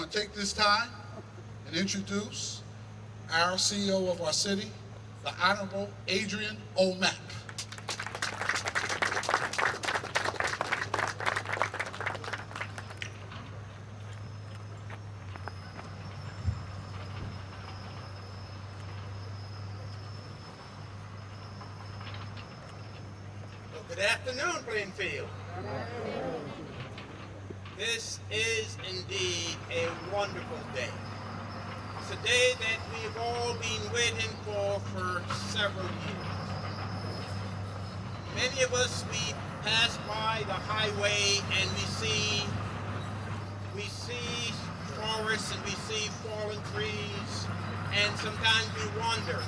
want to take this time and introduce our CEO of our city, the Honorable Adrian Mapp. Good afternoon, Plainfield. This is indeed a wonderful day. It's a day that we've all been waiting for several years. Many of us, we pass by the highway and we see forests and we see fallen trees, and sometimes we wonder,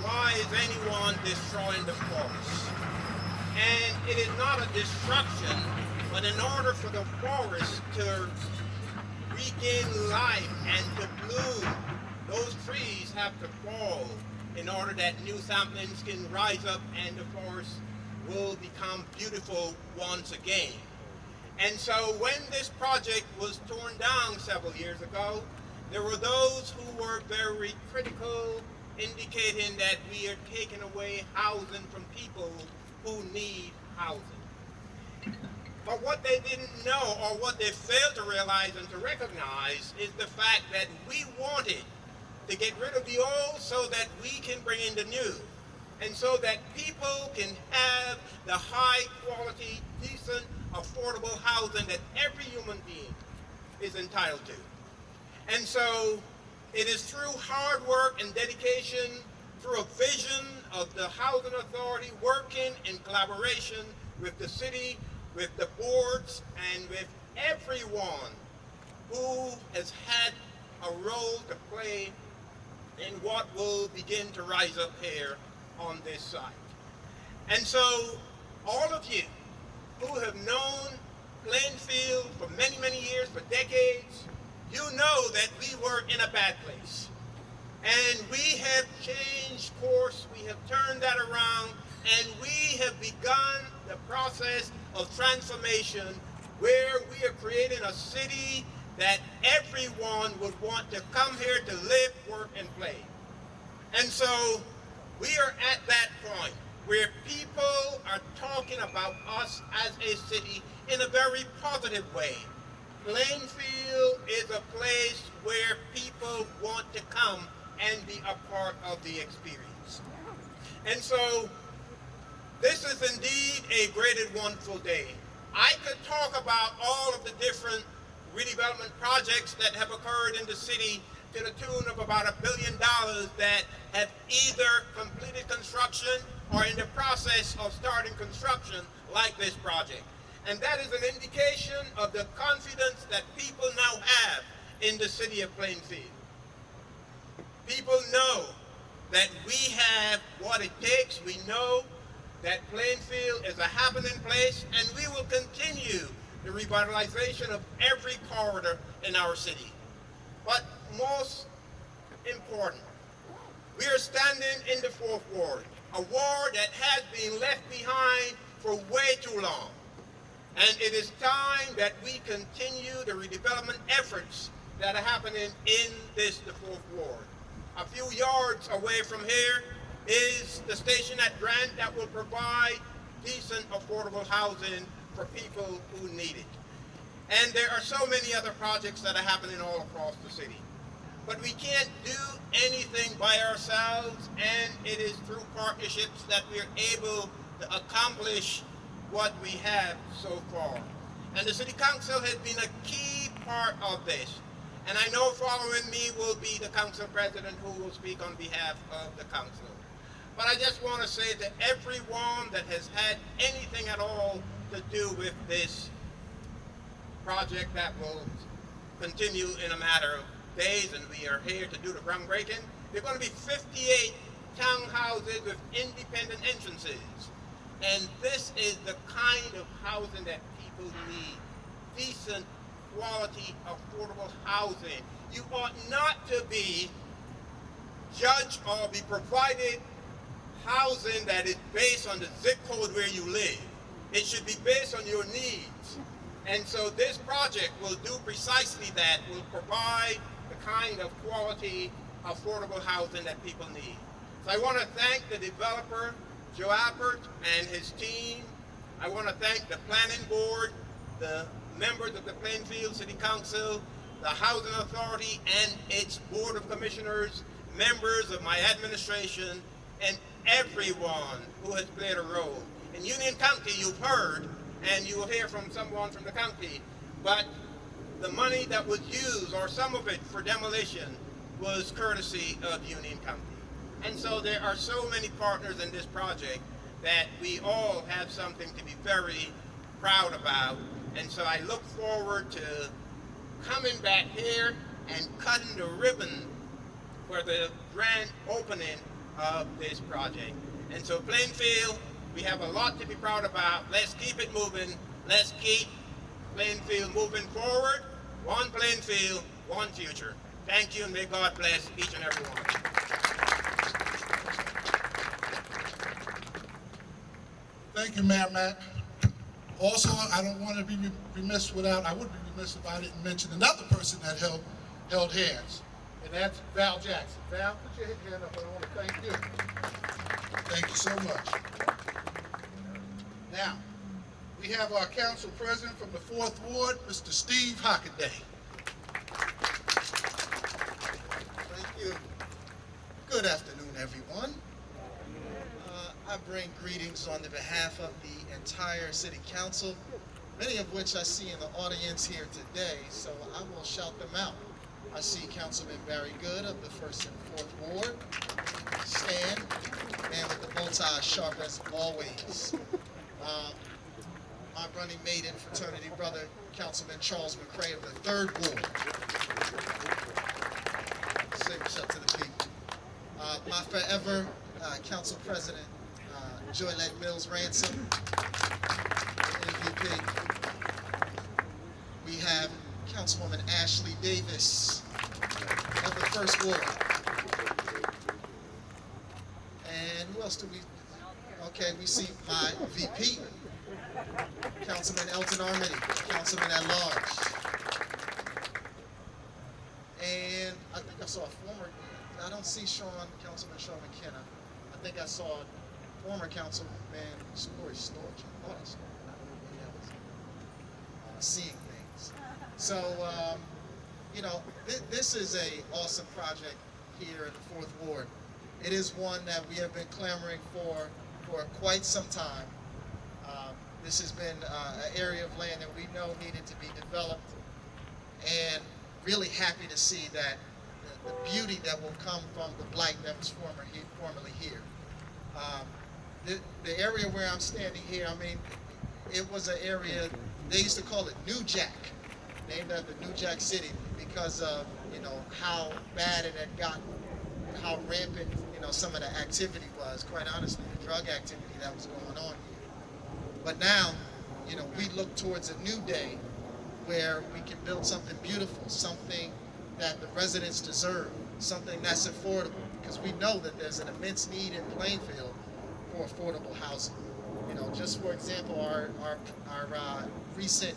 why is anyone destroying the forest? And it is not a destruction, but in order for the forest to regain life and to bloom, those trees have to fall in order that new saplings can rise up and the forest will become beautiful once again. And so when this project was torn down several years ago, there were those who were very critical, indicating that we are taking away housing from people who need housing. But what they didn't know, or what they failed to realize and to recognize, is the fact that we wanted to get rid of the old so that we can bring in the new, and so that people can have the high quality, decent, affordable housing that every human being is entitled to. And so it is through hard work and dedication, through a vision of the Housing Authority working in collaboration with the city, with the boards, and with everyone who has had a role to play in what will begin to rise up here on this site. And so all of you who have known Plainfield for many, many years, for decades, you know that we were in a bad place. And we have changed course, we have turned that around, and we have begun the process of transformation where we are creating a city that everyone would want to come here to live, work, and play. And so we are at that point where people are talking about us as a city in a very positive way. Plainfield is a place where people want to come and be a part of the experience. And so this is indeed a great and wonderful day. I could talk about all of the different redevelopment projects that have occurred in the city to the tune of about $1 billion that have either completed construction or in the process of starting construction, like this project. And that is an indication of the confidence that people now have in the city of Plainfield. People know that we have what it takes. We know that Plainfield is a happening place, and we will continue the revitalization of every corridor in our city. But most important, we are standing in the 4th Ward, a ward that has been left behind for way too long. And it is time that we continue the redevelopment efforts that are happening in the 4th Ward. A few yards away from here is the station at Grant that will provide decent, affordable housing for people who need it. And there are so many other projects that are happening all across the city. But we can't do anything by ourselves, and it is through partnerships that we are able to accomplish what we have so far. And the City Council has been a key part of this. And I know following me will be the council president who will speak on behalf of the council. But I just want to say to everyone that has had anything at all to do with this project that will continue in a matter of days, and we are here to do the groundbreaking. There are going to be 58 townhouses with independent entrances. And this is the kind of housing that people need. Decent, quality, affordable housing. You ought not to be judged or be provided housing that is based on the zip code where you live. It should be based on your needs. And so this project will do precisely that, will provide the kind of quality, affordable housing that people need. So I want to thank the developer, Joe Appert, and his team. I want to thank the planning board, the members of the Plainfield City Council, the Housing Authority and its Board of Commissioners, members of my administration, and everyone who has played a role. In Union County, you've heard, and you will hear from someone from the county, but the money that was used, or some of it for demolition, was courtesy of Union County. And so there are so many partners in this project that we all have something to be very proud about. And so I look forward to coming back here and cutting the ribbon for the grand opening of this project. And so Plainfield, we have a lot to be proud about. Let's keep it moving. Let's keep Plainfield moving forward. One Plainfield, one future. Thank you, and may God bless each and every one. Thank you, Mayor Mapp. Also, I don't want to be remiss without, I would be remiss if I didn't mention another person that held hands, and that's Val Jackson. Val, put your hand up, and I want to thank you. Thank you so much. Now, we have our council president from the 4th Ward, Mr. Steve Hockaday. Thank you. Good afternoon, everyone. I bring greetings on the behalf of the entire City Council, many of which I see in the audience here today, so I will shout them out. I see Councilman Barry Good of the 1st and 4th Ward. Stan, man with the bow tie, sharp as always. My running mate and fraternity brother, Councilman Charles McCray of the 3rd Ward. Say what's up to the people. My forever Council President, Joylette Mills Ransom, MVP. We have Councilwoman Ashley Davis of the 1st Ward. And who else do we? Okay, we see my VP, Councilman Elton Armity, Councilman at Large. And I think I saw a former, I don't see Councilman Sean McKenna. I think I saw former Councilman Corey Storch. I thought I saw him. I was seeing things. So, you know, this is an awesome project here in the 4th Ward. It is one that we have been clamoring for quite some time. This has been an area of land that we know needed to be developed, and really happy to see that the beauty that will come from the blight that was formerly here. The area where I'm standing here, I mean, it was an area, they used to call it New Jack, named after New Jack City, because of, you know, how bad it had gotten, how rampant, you know, some of the activity was, quite honestly, the drug activity that was going on here. But now, you know, we look towards a new day where we can build something beautiful, something that the residents deserve, something that's affordable, because we know that there's an immense need in Plainfield for affordable housing. You know, just for example, our recent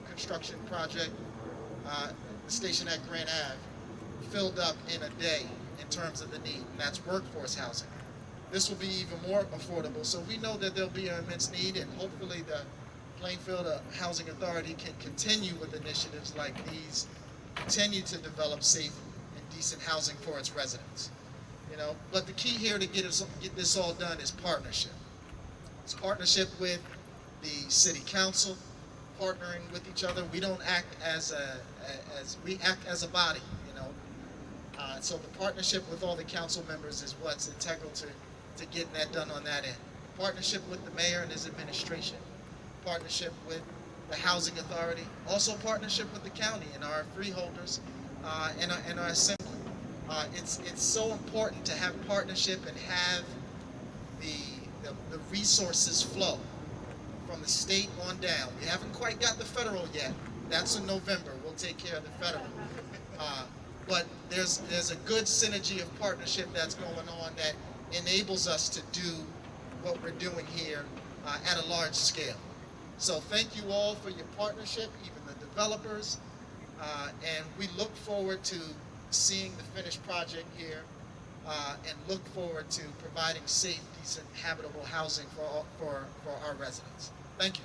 construction project, the station at Grand Ave, filled up in a day in terms of the need, and that's workforce housing. This will be even more affordable, so we know that there'll be an immense need, and hopefully the Plainfield Housing Authority can continue with initiatives like these, continue to develop safe and decent housing for its residents. You know, but the key here to get this all done is partnership. It's partnership with the City Council, partnering with each other. We don't act we act as a body, you know. So the partnership with all the council members is what's integral to getting that done on that end. Partnership with the mayor and his administration. Partnership with the Housing Authority. Also partnership with the county and our freeholders and our assembly. It's so important to have partnership and have the resources flow from the state on down. We haven't quite got the federal yet. That's in November. We'll take care of the federal. But there's a good synergy of partnership that's going on that enables us to do what we're doing here at a large scale. So thank you all for your partnership, even the developers, and we look forward to seeing the finished project here, and look forward to providing safe, decent, habitable housing for our residents. Thank you.